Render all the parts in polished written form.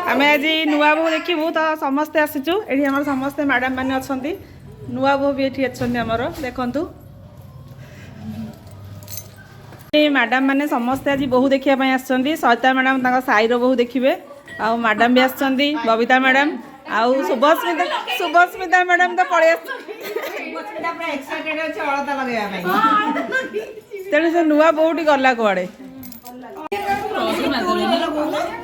आम आज नुआ बोह देखू तो समस्ते आसीचु ये आम समस्ते मैडम मैंने अच्छा नुआ बोह भी ये अच्छा देखु मैडम मैंने समस्ते आज बोहू देखापी आसछन्ती सविता मैडम साईर बोहू देखिए आ मैडम भी आसछन्ती बबीता मैडम आउ शुभस्मिता मैडम तो पड़े तेणु से नुआ बोहूटी गला कुआड़े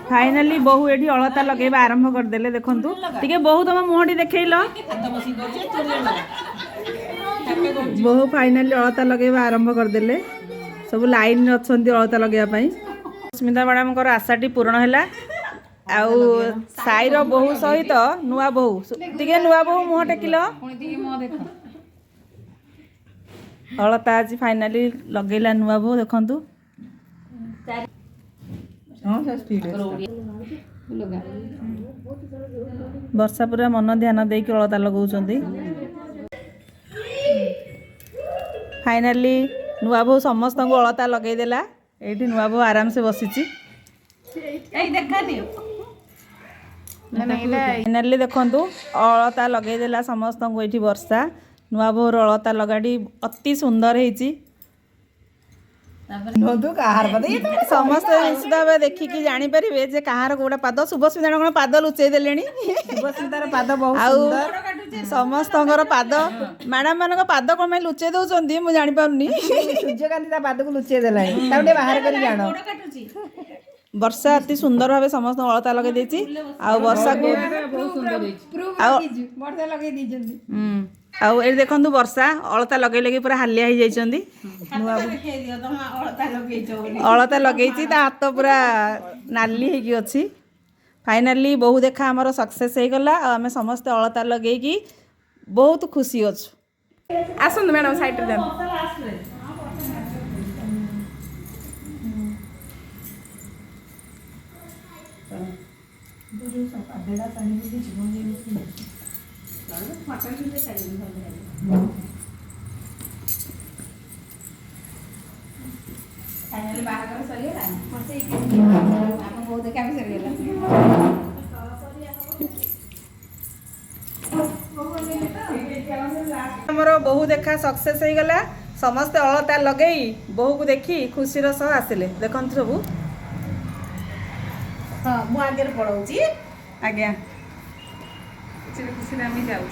फाइनाली बहु ये अलता लगेबा आरंभ करदे देखु टे बहु तुम मुहटी देखल बहु फाइनाली अलता लगेबा आरंभ करदे सब लाइन अच्छा अलता लगेवाई स्मिता मैडम आशाटी पूर्ण है आउ साईर बहु सहित नुआ बहु टे नुआ बहु मुह टेकिल अलता आज फाइनाली लगेला नुआ बहु देखु वर्षा पूरा मन ध्यान देकी अलता लगाउछन्ती फाइनाली नुआ बहु समस्त को अलता लगेदेला ये नुआ बहु आराम से बसी फाइनाली देखु अलता लगेदेला समस्त को ये वर्षा नुआ बहुर अलता लगाड़ी अति सुंदर है समस्ते निश्चित भाव देखिकी जानीपारे जे कहार गोटा पाद शुभस्मिता कौन पाद लुचई देले समस्त पाद मैडम मान पाद कौन लुचई दौरान मुझे जापारे सूर्यकांति पाद को लुचई देला बाहर कर वर्षा अति सुंदर भाव समस्त अलता लगे आ वर्षा को ये देखु वर्षा अलता लगे लगे पूरा हालिया हो जाती अलता लगे हाथ पूरा नाली होगी फाइनाली बहु देखा आमर सक्सेस हो गला आम समस्त अलता लगे बहुत खुशी अच्छु आसत मैडम साइड हमर बहु देखा सक्सेस हो गला समस्त अलता लगे बहु को देखी खुशी सह आसिले देखु सब हाँ मु आगे पढ़ाऊँगी आज्ञा खुशी आम जाऊँ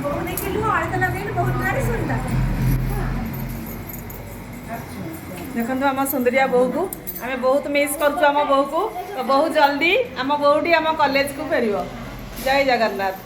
बहु देखिलु अलता लगे बहुत गाड़ी सुनता देखो आम सुंदरिया बहु को आम बहुत मिस कर बहु को तो बहुत जल्दी आम बहुटी आम कॉलेज को फेर जय जगन्नाथ।